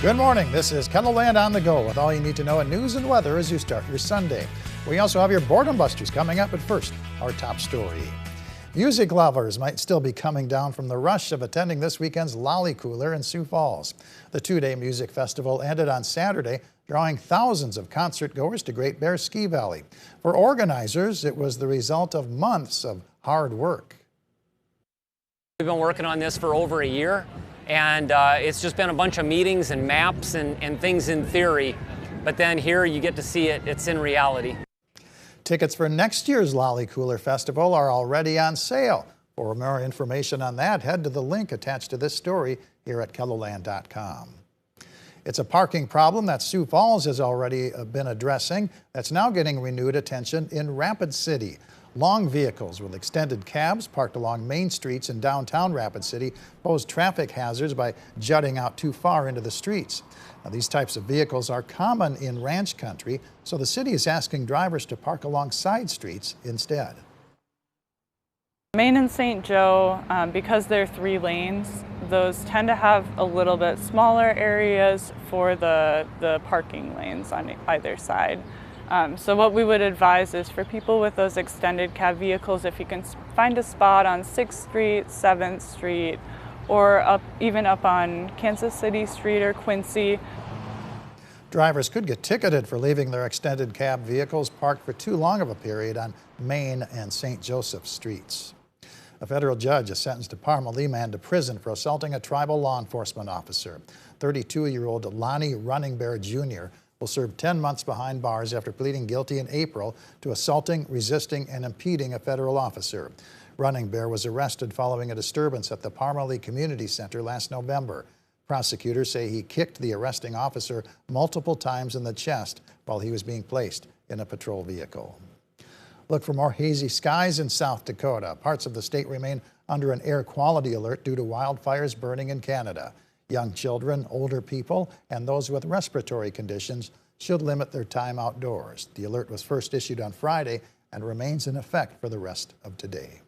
Good morning. This is KELOLAND On The Go with all you need to know in news and weather as you start your Sunday. We also have your boredom busters coming up, but first, our top story. Music lovers might still be coming down from the rush of attending this weekend's Lollic Cooler in Sioux Falls. The two-day music festival ended on Saturday, drawing thousands of concert goers to Great Bear Ski Valley. For organizers, it was the result of months of hard work. We've been working on this for over a year, and it's just been a bunch of meetings and maps and things in theory, but then here you get to see it, it's in reality. Tickets for next year's Lollic Cooler Festival are already on sale. For more information on that, head to the link attached to this story here at KELOLAND.com. It's a parking problem that Sioux Falls has already been addressing that's now getting renewed attention in Rapid City. Long vehicles with extended cabs parked along main streets in downtown Rapid City pose traffic hazards by jutting out too far into the streets. Now, these types of vehicles are common in ranch country, so the city is asking drivers to park along side streets instead. Main and St. Joe, because they're 3 lanes, those tend to have a little bit smaller areas for the parking lanes on either side. So what we would advise is for people with those extended cab vehicles, if you can find a spot on 6th Street, 7th Street, or even up on Kansas City Street or Quincy. Drivers could get ticketed for leaving their extended cab vehicles parked for too long of a period on Main and St. Joseph Streets. A federal judge has sentenced a Parma-Lee man to prison for assaulting a tribal law enforcement officer. 32-year-old Lonnie Running Bear Jr. will serve 10 months behind bars after pleading guilty in April to assaulting, resisting, and impeding a federal officer. Running Bear was arrested following a disturbance at the Parma-Lee Community Center last November. Prosecutors say he kicked the arresting officer multiple times in the chest while he was being placed in a patrol vehicle. Look for more hazy skies in South Dakota. Parts of the state remain under an air quality alert due to wildfires burning in Canada. Young children, older people, and those with respiratory conditions should limit their time outdoors. The alert was first issued on Friday and remains in effect for the rest of today.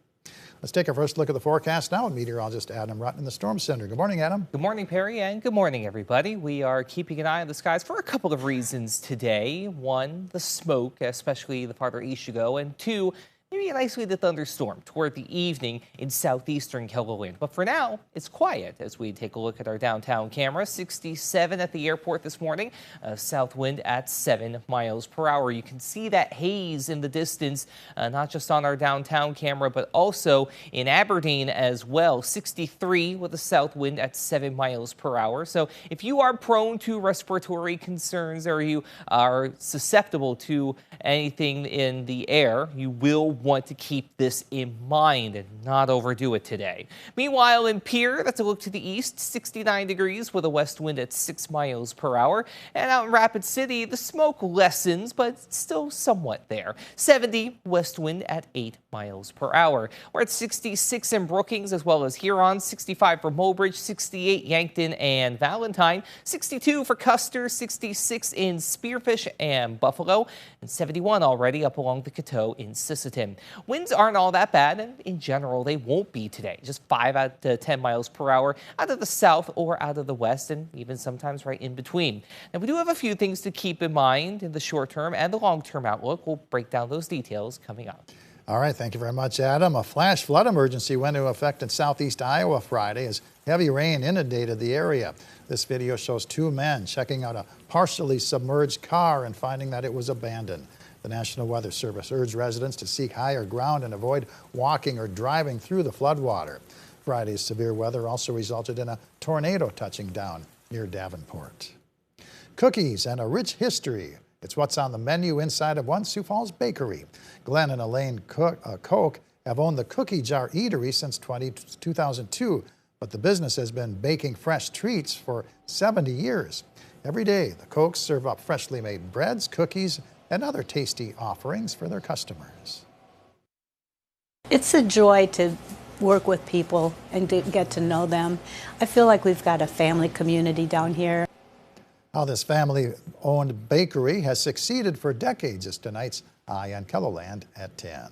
Let's take our first look at the forecast now with meteorologist Adam Rutt in the Storm Center. Good morning, Adam. Good morning, Perry, and good morning, everybody. We are keeping an eye on the skies for a couple of reasons today. One, the smoke, especially the farther east you go, and two, maybe an isolated thunderstorm toward the evening in southeastern KELOLAND. But for now, it's quiet as we take a look at our downtown camera. 67 at the airport this morning, south wind at 7 miles per hour. You can see that haze in the distance, not just on our downtown camera, but also in Aberdeen as well. 63 with a south wind at 7 miles per hour. So if you are prone to respiratory concerns or you are susceptible to anything in the air, you will want to keep this in mind and not overdo it today. Meanwhile, in Pierre, that's a look to the east, 69 degrees with a west wind at 6 miles per hour. And out in Rapid City, the smoke lessens, but it's still somewhat there. 70 west wind at 8 miles per hour. We're at 66 in Brookings as well as Huron, 65 for Mobridge, 68 Yankton and Valentine, 62 for Custer, 66 in Spearfish and Buffalo, and 71 already up along the Coteau in Sisseton. Winds aren't all that bad, and in general, they won't be today. Just 5 out to 10 miles per hour out of the south or out of the west, and even sometimes right in between. Now, we do have a few things to keep in mind in the short term and the long term outlook. We'll break down those details coming up. All right, thank you very much, Adam. A flash flood emergency went into effect in southeast Iowa Friday as heavy rain inundated the area. This video shows 2 men checking out a partially submerged car and finding that it was abandoned. The National Weather Service urged residents to seek higher ground and avoid walking or driving through the floodwater. Friday's severe weather also resulted in a tornado touching down near Davenport. Cookies and a rich history. It's what's on the menu inside of one Sioux Falls bakery. Glenn and Elaine Koch have owned the Cookie Jar Eatery since 2002, but the business has been baking fresh treats for 70 years. Every day, the Kochs serve up freshly made breads, cookies, and other tasty offerings for their customers. It's a joy to work with people and to get to know them. I feel like we've got a family community down here. How this family-owned bakery has succeeded for decades is tonight's Eye on KELOLAND at 10.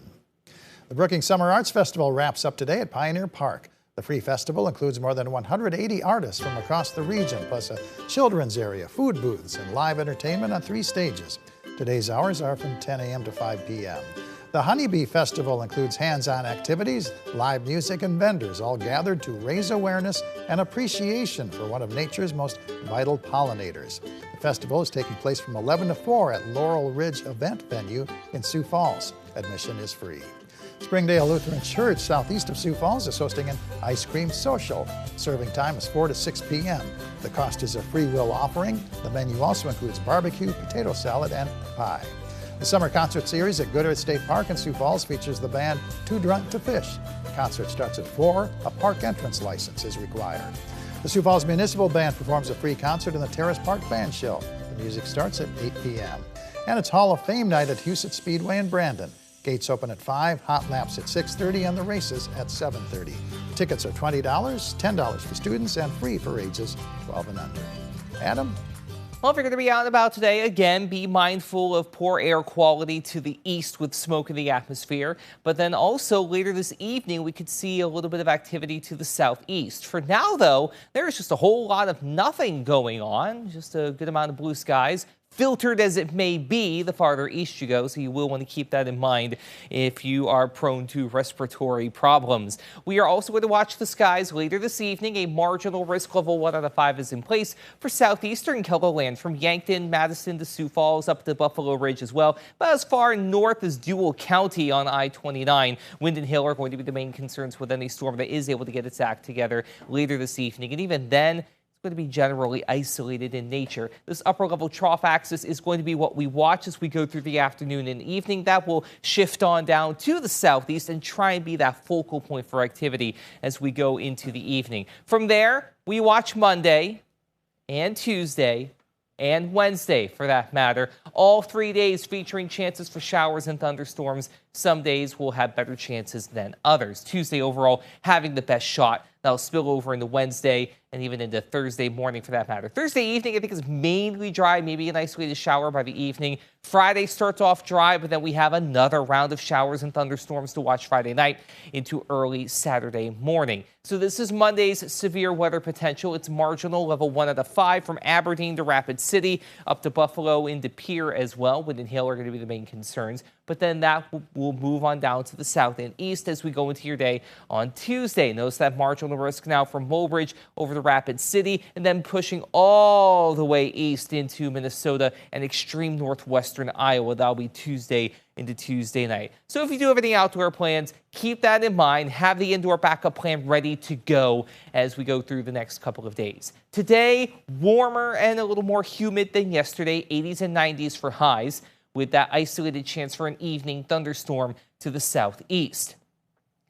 The Brookings Summer Arts Festival wraps up today at Pioneer Park. The free festival includes more than 180 artists from across the region, plus a children's area, food booths, and live entertainment on 3 stages. Today's hours are from 10 a.m. to 5 p.m. The Honeybee Festival includes hands-on activities, live music, and vendors, all gathered to raise awareness and appreciation for one of nature's most vital pollinators. The festival is taking place from 11 to 4 at Laurel Ridge Event Venue in Sioux Falls. Admission is free. Springdale Lutheran Church, southeast of Sioux Falls, is hosting an ice cream social. Serving time is 4 to 6 p.m. The cost is a free will offering. The menu also includes barbecue, potato salad, and pie. The summer concert series at Goodrich State Park in Sioux Falls features the band Too Drunk to Fish. The concert starts at 4. A park entrance license is required. The Sioux Falls Municipal Band performs a free concert in the Terrace Park Band Show. The music starts at 8 p.m. And it's Hall of Fame night at Huset Speedway in Brandon. Gates open at 5, hot laps at 6:30, and the races at 7:30. Tickets are $20, $10 for students, and free for ages 12 and under. Adam? Well, if you're going to be out and about today, again, be mindful of poor air quality to the east with smoke in the atmosphere. But then also later this evening, we could see a little bit of activity to the southeast. For now, though, there's just a whole lot of nothing going on, just a good amount of blue skies. Filtered as it may be the farther east you go, so you will want to keep that in mind if you are prone to respiratory problems. We are also going to watch the skies later this evening. A marginal risk level 1 out of 5 is in place for southeastern KELOLAND, from Yankton, Madison to Sioux Falls, up to Buffalo Ridge as well, but as far north as Dual County on I-29. Wind and hail are going to be the main concerns with any storm that is able to get its act together later this evening, and even then, going to be generally isolated in nature. This upper level trough axis is going to be what we watch as we go through the afternoon and evening. That will shift on down to the southeast and try and be that focal point for activity as we go into the evening. From there, we watch Monday and Tuesday and Wednesday, for that matter. All 3 days featuring chances for showers and thunderstorms. Some days will have better chances than others. Tuesday overall having the best shot. That'll spill over into Wednesday and even into Thursday morning, for that matter. Thursday evening, I think, is mainly dry, maybe an isolated shower by the evening. Friday starts off dry, but then we have another round of showers and thunderstorms to watch Friday night into early Saturday morning. So this is Monday's severe weather potential. It's marginal, level 1 out of 5, from Aberdeen to Rapid City, up to Buffalo into Pierre as well. Wind and hail are going to be the main concerns. But then that will move on down to the south and east as we go into your day on Tuesday. Notice that marginal risk now from Mulbridge over to Rapid City, and then pushing all the way east into Minnesota and extreme northwestern Iowa. That'll be Tuesday into Tuesday night. So if you do have any outdoor plans, keep that in mind. Have the indoor backup plan ready to go as we go through the next couple of days. Today, warmer and a little more humid than yesterday, 80s and 90s for highs, with that isolated chance for an evening thunderstorm to the southeast.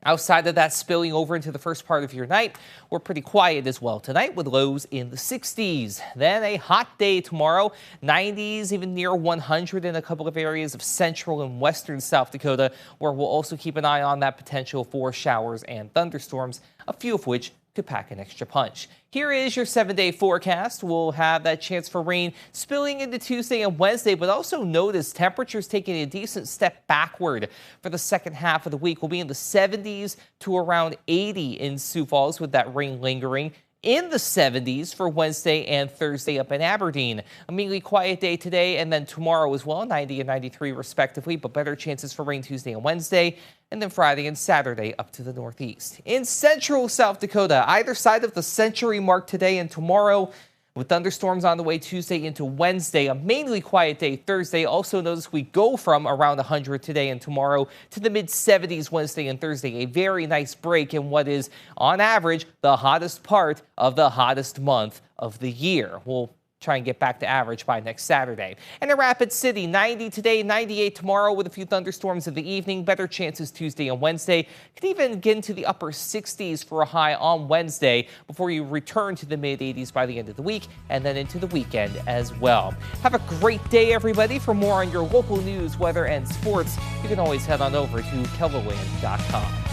Outside of that, spilling over into the first part of your night, we're pretty quiet as well tonight with lows in the 60s. Then a hot day tomorrow, 90s, even near 100 in a couple of areas of central and western South Dakota, where we'll also keep an eye on that potential for showers and thunderstorms, a few of which could pack an extra punch. Here is your 7-day forecast. We'll have that chance for rain spilling into Tuesday and Wednesday, but also notice temperatures taking a decent step backward for the second half of the week. We'll be in the 70s to around 80 in Sioux Falls with that rain lingering. In the 70s for Wednesday and Thursday up in Aberdeen. A mainly quiet day today and then tomorrow as well, 90 and 93 respectively, but better chances for rain Tuesday and Wednesday, and then Friday and Saturday up to the northeast. In central South Dakota, either side of the century mark today and tomorrow, with thunderstorms on the way Tuesday into Wednesday, a mainly quiet day Thursday. Also notice we go from around 100 today and tomorrow to the mid-70s Wednesday and Thursday. A very nice break in what is, on average, the hottest part of the hottest month of the year. We'll try and get back to average by next Saturday. And in Rapid City, 90 today, 98 tomorrow with a few thunderstorms in the evening. Better chances Tuesday and Wednesday. Could even get into the upper 60s for a high on Wednesday before you return to the mid-80s by the end of the week and then into the weekend as well. Have a great day, everybody. For more on your local news, weather, and sports, you can always head on over to KELOLAND.com.